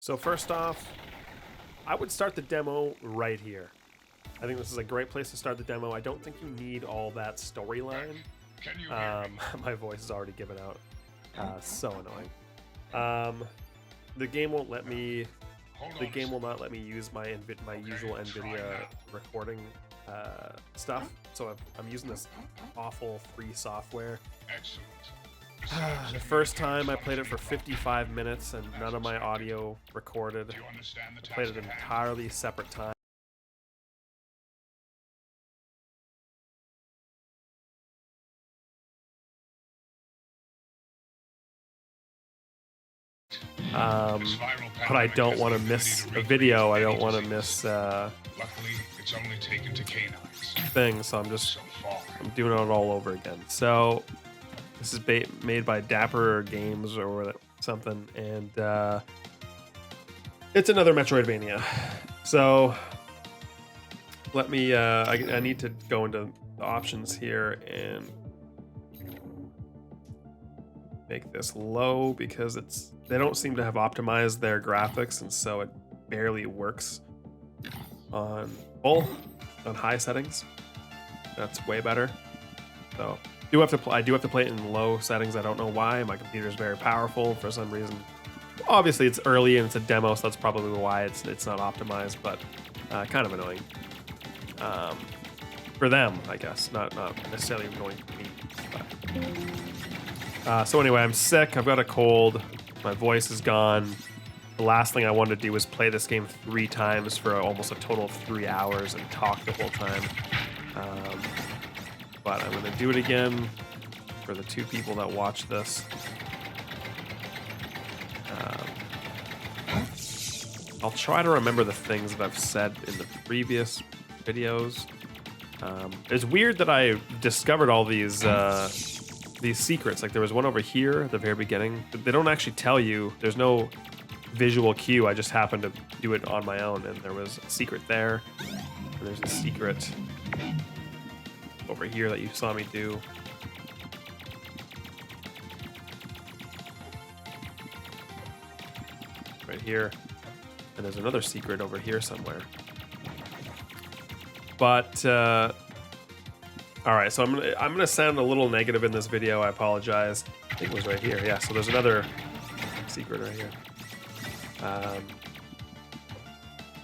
So first off, I would start the demo right here. I think this is a great place to start the demo. I don't think you need all that storyline. My voice is already given out. So annoying. The game won't let me. The game will not let me use my usual NVIDIA recording stuff. So I'm using this awful free software. Excellent. The first time I played it for 55 minutes and none of my audio recorded. I played it an entirely separate time. But I don't want to miss a video. I don't want to miss Luckily, it's only taken to canines. things, so I'm doing it all over again. So this is made by Dapper Games or something, and it's another Metroidvania. So let me. I need to go into the options here and make this low because they don't seem to have optimized their graphics, and so it barely works on high settings. That's way better. So I do have to play it in low settings. I don't know why. My computer is very powerful for some reason. Obviously, it's early and it's a demo, so that's probably why it's not optimized. But kind of annoying for them, I guess. Not necessarily annoying for me. But. So anyway, I'm sick. I've got a cold. My voice is gone. The last thing I wanted to do was play this game 3 times for almost a total of 3 hours and talk the whole time. But I'm going to do it again for the 2 people that watch this. I'll try to remember the things that I've said in the previous videos. It's weird that I discovered all these secrets. Like there was one over here at the very beginning. They don't actually tell you. There's no visual cue. I just happened to do it on my own, and there was a secret there. And there's a secret over here that you saw me do. Right here. And there's another secret over here somewhere. But all right, so I'm gonna sound a little negative in this video. I apologize. I think it was right here. Yeah. So there's another secret right here.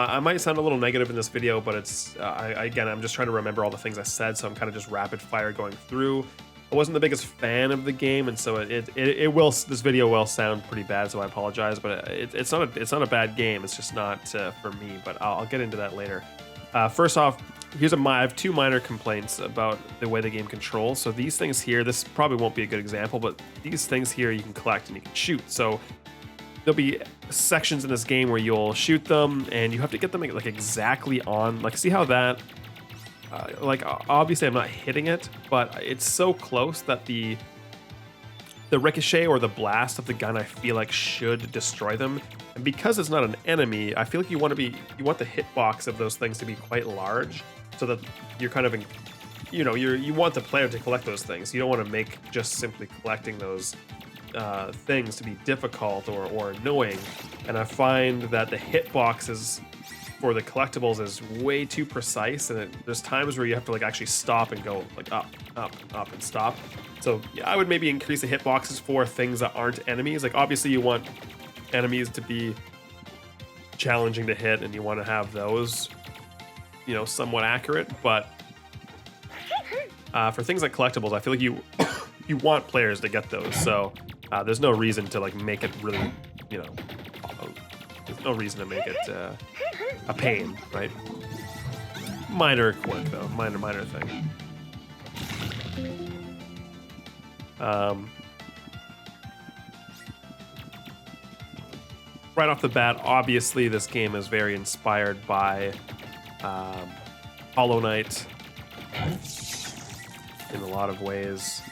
I might sound a little negative in this video, but it's again, I'm just trying to remember all the things I said, so I'm kind of just rapid fire going through. I wasn't the biggest fan of the game, and so this video will sound pretty bad, so I apologize. But it's not a bad game. It's just not for me. But I'll get into that later. First off, I have 2 minor complaints about the way the game controls. So these things here, this probably won't be a good example, but these things here you can collect and you can shoot. So there'll be sections in this game where you'll shoot them and you have to get them like exactly on. Like, see how that, like obviously I'm not hitting it, but it's so close that the ricochet or the blast of the gun I feel like should destroy them. And because it's not an enemy, I feel like you want the hitbox of those things to be quite large, so that you're kind of you want the player to collect those things. You don't want to make just simply collecting those things to be difficult or annoying. And I find that the hitboxes for the collectibles is way too precise, and there's times where you have to like actually stop and go like up and stop. So yeah, I would maybe increase the hitboxes for things that aren't enemies. Like obviously you want enemies to be challenging to hit, and you want to have those, somewhat accurate. But for things like collectibles, I feel like you want players to get those. So there's no reason to like make it really, there's no reason to make it a pain, right? Minor quirk though, minor thing. Right off the bat, obviously this game is very inspired by Hollow Knight in a lot of ways.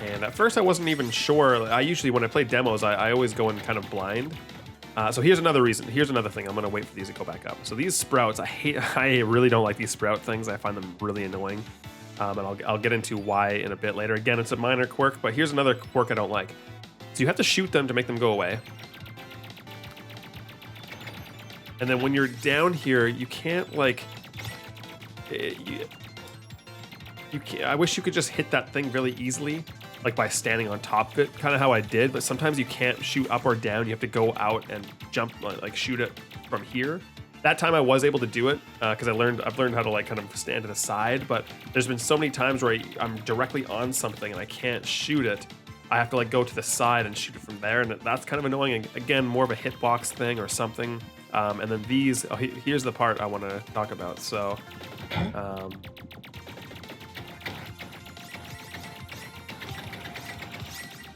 And at first I wasn't even sure. I usually, when I play demos, I always go in kind of blind. So here's another reason. Here's another thing. I'm going to wait for these to go back up. So these sprouts, I really don't like these sprout things. I find them really annoying. And I'll get into why in a bit later. Again, it's a minor quirk, but here's another quirk I don't like. So you have to shoot them to make them go away. And then when you're down here, you can't like, I wish you could just hit that thing really easily, like by standing on top of it, kind of how I did. But sometimes you can't shoot up or down. You have to go out and jump, like shoot it from here. That time I was able to do it because I've learned how to like kind of stand to the side. But there's been so many times where I'm directly on something and I can't shoot it. I have to like go to the side and shoot it from there, and that's kind of annoying. And again, more of a hitbox thing or something. And then these, here's the part I want to talk about. So,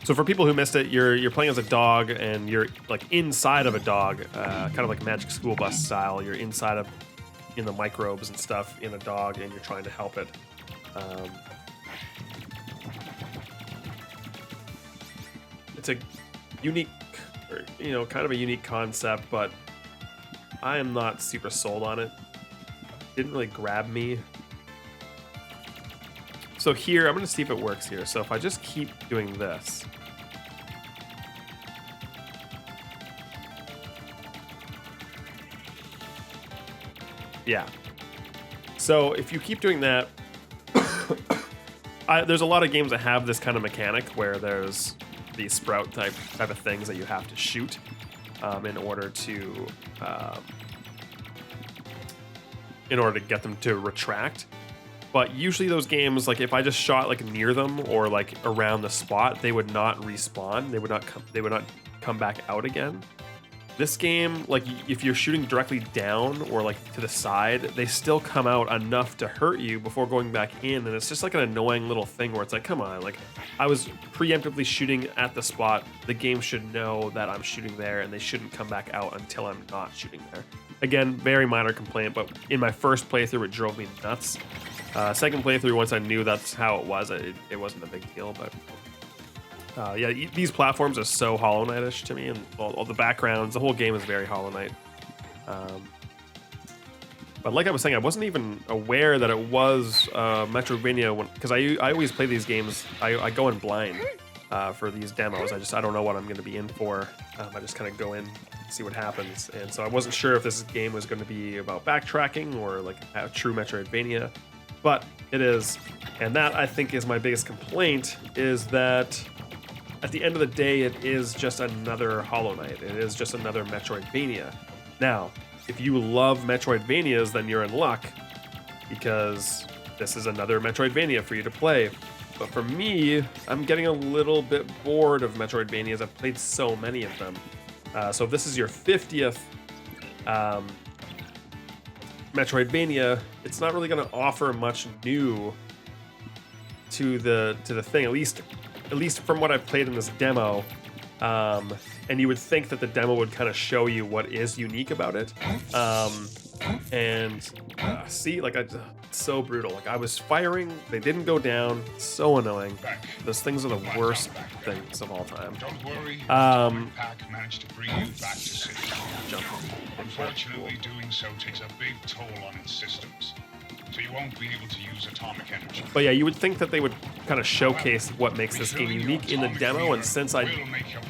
so for people who missed it, you're playing as a dog, and you're like inside of a dog, kind of like Magic School Bus style. You're inside in the microbes and stuff in a dog, and you're trying to help it. It's a unique, or, kind of a unique concept, but I am not super sold on it. Didn't really grab me. So here, I'm gonna see if it works here. So if I just keep doing this. Yeah. So if you keep doing that, there's a lot of games that have this kind of mechanic where there's these sprout type of things that you have to shoot in order to get them to retract. But usually those games, like if I just shot like near them or like around the spot, they would not respawn. They would not come back out again. This game, like if you're shooting directly down or like to the side, they still come out enough to hurt you before going back in. And it's just like an annoying little thing where it's like, come on, like I was preemptively shooting at the spot. The game should know that I'm shooting there, and they shouldn't come back out until I'm not shooting there. Again, very minor complaint, but in my first playthrough, it drove me nuts. Second playthrough, once I knew that's how it was, it wasn't a big deal, but yeah, these platforms are so Hollow Knight-ish to me, and all the backgrounds, the whole game is very Hollow Knight. But like I was saying, I wasn't even aware that it was Metroidvania because I always play these games. I go in blind for these demos. I don't know what I'm going to be in for. I just kind of go in, see what happens, and so I wasn't sure if this game was going to be about backtracking or like a true Metroidvania, but it is. And that, I think, is my biggest complaint, is that at the end of the day, it is just another Hollow Knight. It is just another Metroidvania. Now, if you love Metroidvanias, then you're in luck, because this is another Metroidvania for you to play. But for me, I'm getting a little bit bored of Metroidvanias. I've played so many of them. So if this is your 50th Metroidvania, it's not really going to offer much new to the thing, at least from what I've played in this demo. And you would think that the demo would kind of show you what is unique about it. See, like, it's so brutal. Like, I was firing, they didn't go down. So annoying. Those things are the worst things of all time. Don't worry. Pack managed to bring you back to safety. Unfortunately, doing so takes a big toll on its systems, so you won't be able to use atomic energy. But yeah, you would think that they would kind of showcase what makes this game unique in the demo, and since I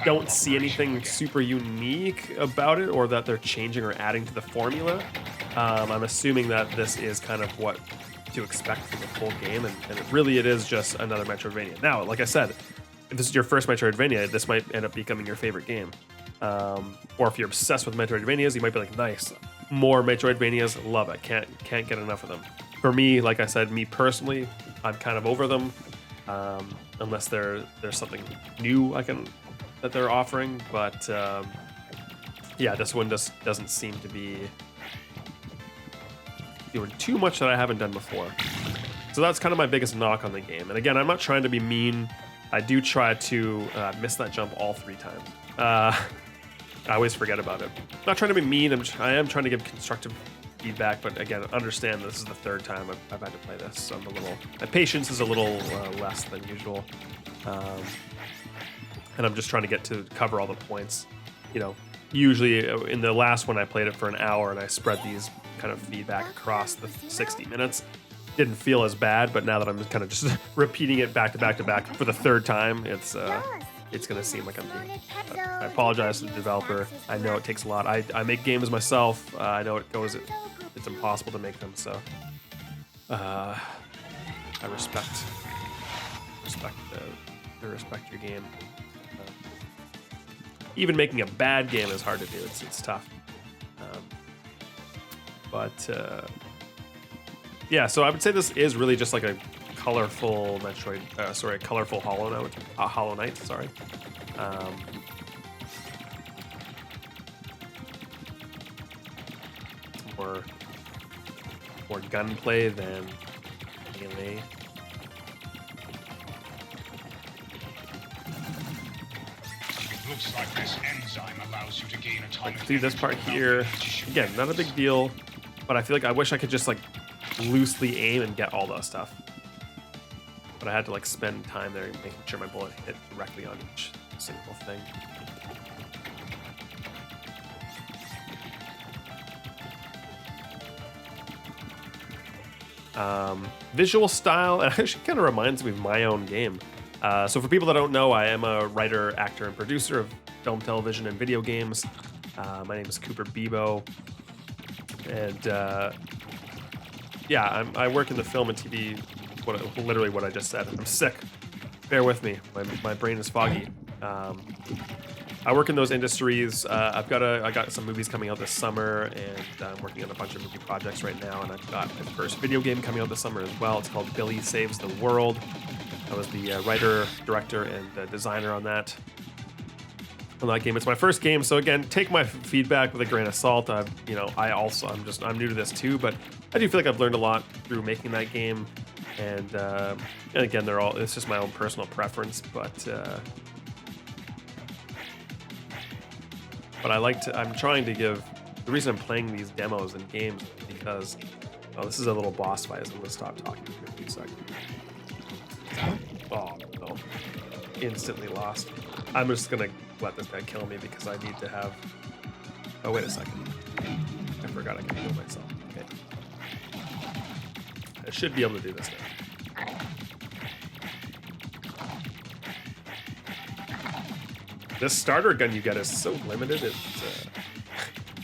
don't see anything super unique about it, or that they're changing or adding to the formula, I'm assuming that this is kind of what to expect from the full game, and it is just another Metroidvania. Now, like I said, if this is your first Metroidvania, this might end up becoming your favorite game. Or if you're obsessed with Metroidvanias, you might be like, nice, more Metroidvanias, love it, can't get enough of them. For me, like I said, me personally, I'm kind of over them, unless there's something new that they're offering. But yeah, this one just doesn't seem to be doing too much that I haven't done before. So that's kind of my biggest knock on the game. And again, I'm not trying to be mean. I do try to miss that jump all 3 times. I always forget about it. Not trying to be mean. I am trying to give constructive feedback, but again, understand this is the 3rd time I've had to play this, so my patience is a little less than usual, and I'm just trying to get to cover all the points. Usually in the last one I played it for an hour, and I spread these kind of feedback across the 60 minutes. Didn't feel as bad, but now that I'm kind of just repeating it back to back to back for the 3rd time, it's it's gonna seem like I'm being. I apologize to the developer. I know it takes a lot. I make games myself. I know it's impossible to make them. So I respect your game. Even making a bad game is hard to do. It's tough. Yeah, so I would say this is really just like a colorful Metroid, a colorful Hollow Knight, sorry. More gunplay than melee. It looks like this enzyme allows you to gain atomic Like, do this part here. Again, not a big deal, but I feel like I wish I could just like loosely aim and get all that stuff. But I had to like spend time there making sure my bullet hit directly on each single thing. Visual style, and it actually kind of reminds me of my own game. So for people that don't know, I am a writer, actor, and producer of film, television, and video games. My name is Cooper Bebo, and yeah, I work in the film and TV. Literally what I just said. I'm sick. Bear with me. My brain is foggy. I work in those industries. I got some movies coming out this summer, and I'm working on a bunch of movie projects right now. And I've got my first video game coming out this summer as well. It's called Billy Saves the World. I was the writer, director, and designer on that game. It's my first game, so again, take my feedback with a grain of salt. I'm new to this too, but I do feel like I've learned a lot through making that game. And again, it's just my own personal preference, but I'm trying to give, the reason I'm playing these demos and games is because, this is a little boss fight, so I'm gonna stop talking for a few seconds. Oh, no. Instantly lost. I'm just gonna let this guy kill me because I need to have, oh, wait a second. I forgot I can heal myself. Okay. I should be able to do this now. This starter gun you get is so limited.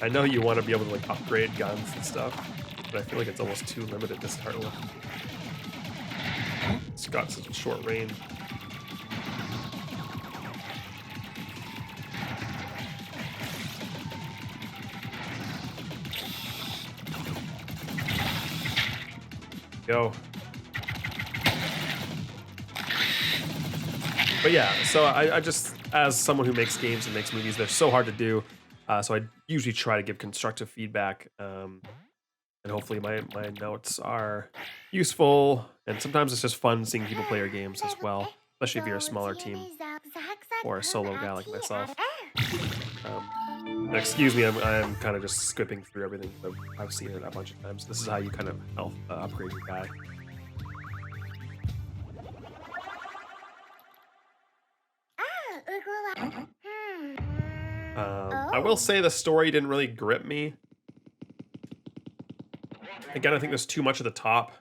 I know you want to be able to like upgrade guns and stuff, but I feel like it's almost too limited to start with. It's got such a short range. Go. But yeah, so I just, as someone who makes games and makes movies, they're so hard to do. So I usually try to give constructive feedback, and hopefully my notes are useful. And sometimes it's just fun seeing people play your games as well, especially if you're a smaller team or a solo guy like myself. Excuse me, I'm kind of just skipping through everything. I've seen it a bunch of times. This is how you kind of upgrade your guy. I will say the story didn't really grip me. Again, I think there's too much at the top.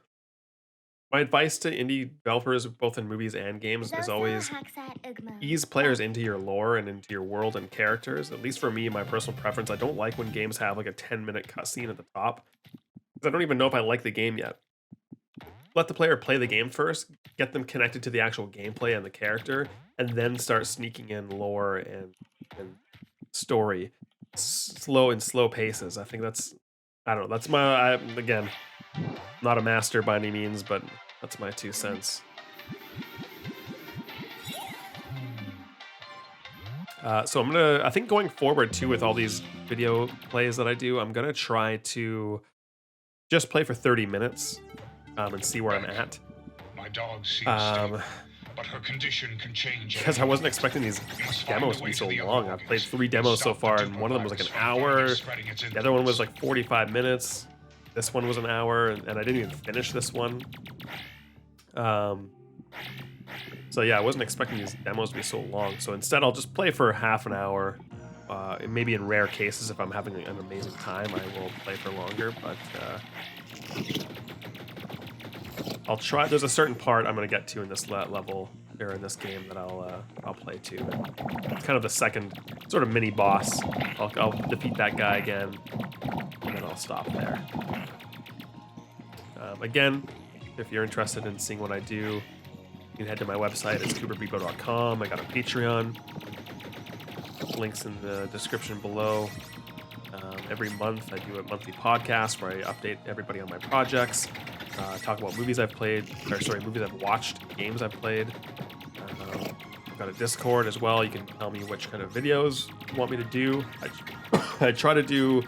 My advice to indie developers, both in movies and games, is always ease players into your lore and into your world and characters. At least for me, my personal preference, I don't like when games have like a 10-minute cutscene at the top, because I don't even know if I like the game yet. Let the player play the game first, get them connected to the actual gameplay and the character, and then start sneaking in lore and story. Slow paces. I think that's, I don't know, that's again, not a master by any means, but that's my 2 cents. So I think going forward too with all these video plays that I do, I'm gonna try to just play for 30 minutes and see where I'm at. My dog seems stable, but her condition can change. Because I wasn't expecting these demos to be so long. I've played 3 demos so far, and one of them was like an hour. The other one was like 45 minutes. This one was an hour, and I didn't even finish this one. So yeah, I wasn't expecting these demos to be so long. So instead, I'll just play for half an hour. Maybe in rare cases, if I'm having an amazing time, I will play for longer. But I'll try. There's a certain part I'm going to get to in this level or in this game that I'll play too. It's kind of the second sort of mini boss. I'll defeat that guy again, and then I'll stop there. Again, if you're interested in seeing what I do, you can head to my website. It's cooperbebo.com. I got a Patreon. Links in the description below. Every month I do a monthly podcast where I update everybody on my projects, talk about movies I've played, movies I've watched, games I've played. I've got a Discord as well. You can tell me which kind of videos you want me to do. I try to do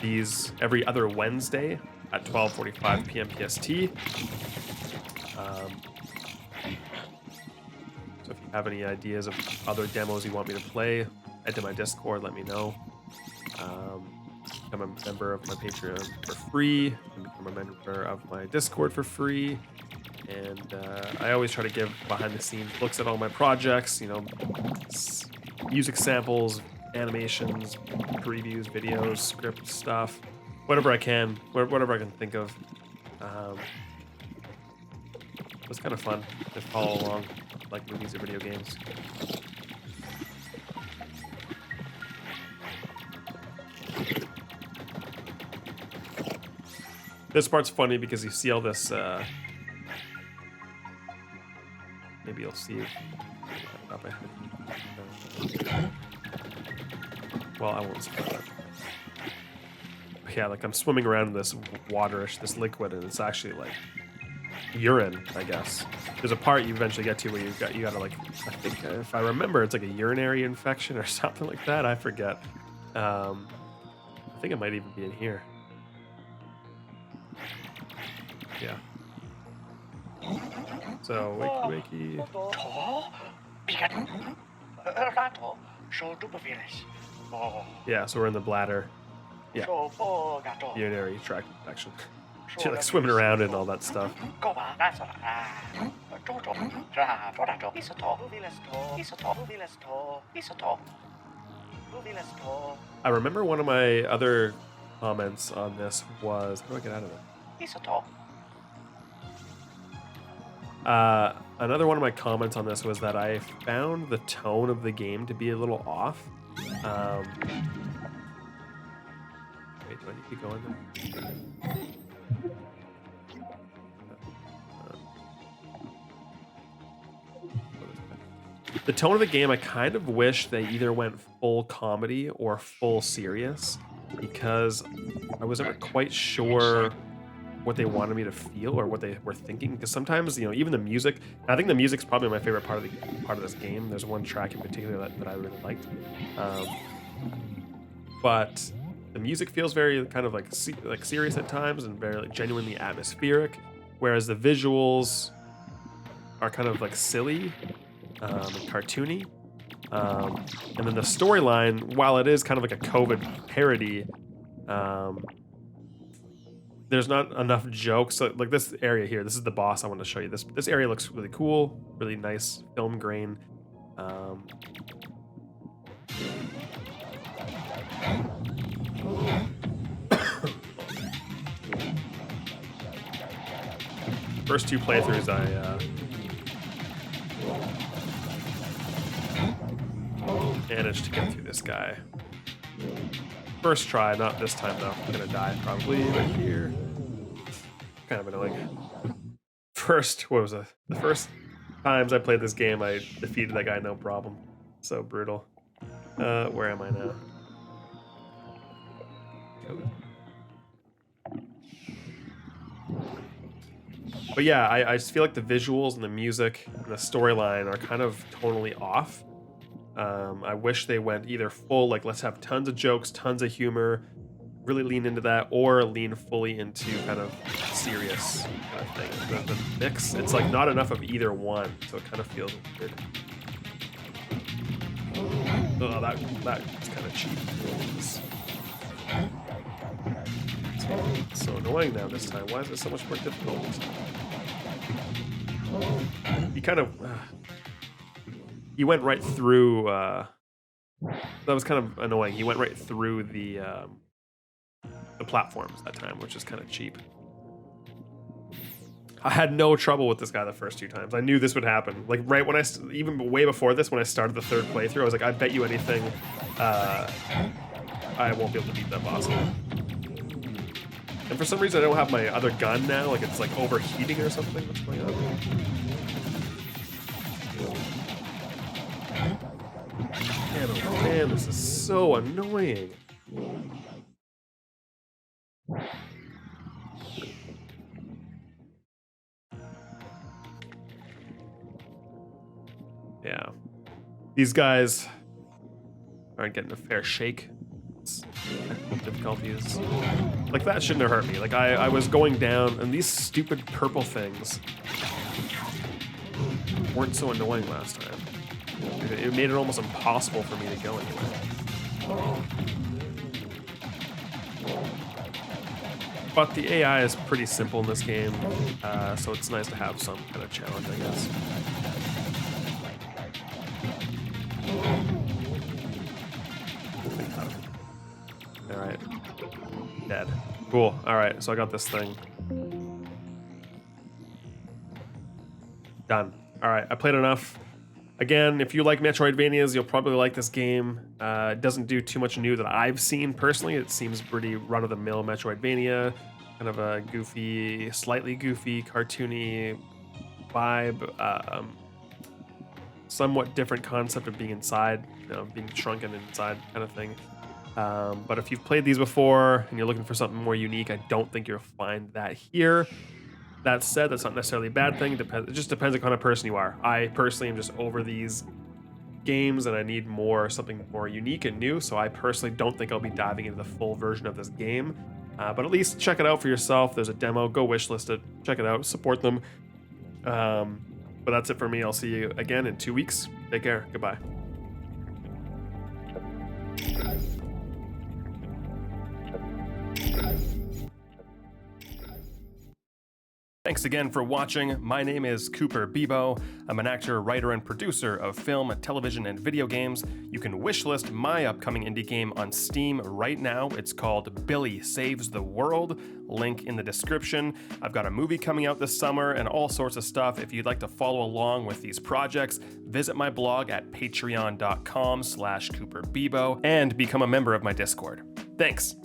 these every other Wednesday at 12:45 p.m. PST. So if you have any ideas of other demos you want me to play, head to my Discord, let me know. Become a member of my Patreon for free, and become a member of my Discord for free. And I always try to give behind the scenes looks at all my projects, you know, music samples, animations, previews, videos, script stuff, whatever I can, whatever I can think of. It's kind of fun to follow along, like movies or video games. This part's funny because you see all this, maybe you'll see it up ahead. Well, I won't spoil it. But yeah, like I'm swimming around in this waterish, this liquid, and it's actually like urine, I guess. There's a part you eventually get to where you gotta like, I think if I remember, it's like a urinary infection or something like that. I forget. I think it might even be in here. Yeah. So, wakey, wakey. Yeah, so we're in the bladder. Yeah. Urinary tract infection. You're like swimming around and all that stuff. I remember one of my other comments on this was, how do I get out of it? Another one of my comments on this was that I found the tone of the game to be a little off. Wait, do I need to go in there? The tone of the game, I kind of wish they either went full comedy or full serious, because I was never quite sure what they wanted me to feel or what they were thinking. Because sometimes, you know, even the music, I think the music's probably my favorite part of this game. There's one track in particular that I really liked, but the music feels very kind of like serious at times and very like genuinely atmospheric, whereas the visuals are kind of like silly and cartoony. And then the storyline, while it is kind of like a COVID parody, there's not enough jokes. So, like this area here, this is the boss I want to show you. This area looks really cool, really nice film grain. First two playthroughs, I managed to get through this guy. First try, not this time though. I'm gonna die probably right here. Kind of annoying. First, what was it? The first times I played this game, I defeated that guy no problem. So brutal. Where am I now? But yeah, I just feel like the visuals and the music and the storyline are kind of tonally off. I wish they went either full, like let's have tons of jokes, tons of humor, really lean into that, or lean fully into kind of serious kind of thing. The mix, it's like not enough of either one, so it kind of feels weird. Oh, that's kind of cheap. It's so annoying now this time. Why is it so much more difficult this time? You kind of... He went right through, that was kind of annoying. He went right through the platforms that time, which is kind of cheap. I had no trouble with this guy the first 2 times. I knew this would happen. Like right when even way before this, when I started the 3rd playthrough, I was like, I bet you anything, I won't be able to beat that boss. And for some reason, I don't have my other gun now. Like it's like overheating or something. What's going on? Man, oh man, this is so annoying. Yeah. These guys aren't getting a fair shake. Technical difficulties. Like that shouldn't have hurt me. Like I was going down and these stupid purple things weren't so annoying last time. It made it almost impossible for me to go anywhere. But the AI is pretty simple in this game, so it's nice to have some kind of challenge, I guess. Alright. Dead. Cool. Alright, so I got this thing. Done. Alright, I played enough. Again, if you like Metroidvanias, you'll probably like this game. It doesn't do too much new that I've seen personally. It seems pretty run-of-the-mill Metroidvania. Kind of a goofy, slightly goofy, cartoony vibe. Somewhat different concept of being inside, you know, being shrunken inside kind of thing. But if you've played these before and you're looking for something more unique, I don't think you'll find that here. That said, that's not necessarily a bad thing. It just depends on the kind of person you are. I personally am just over these games and I need something more unique and new. So I personally don't think I'll be diving into the full version of this game. But at least check it out for yourself. There's a demo. Go wishlist it. Check it out. Support them. But that's it for me. I'll see you again in 2 weeks. Take care. Goodbye. Thanks again for watching. My name is Cooper Bebo. I'm an actor, writer, and producer of film, television, and video games. You can wishlist my upcoming indie game on Steam right now. It's called Billy Saves the World. Link in the description. I've got a movie coming out this summer and all sorts of stuff. If you'd like to follow along with these projects, visit my blog at patreon.com/CooperBebo and become a member of my Discord. Thanks.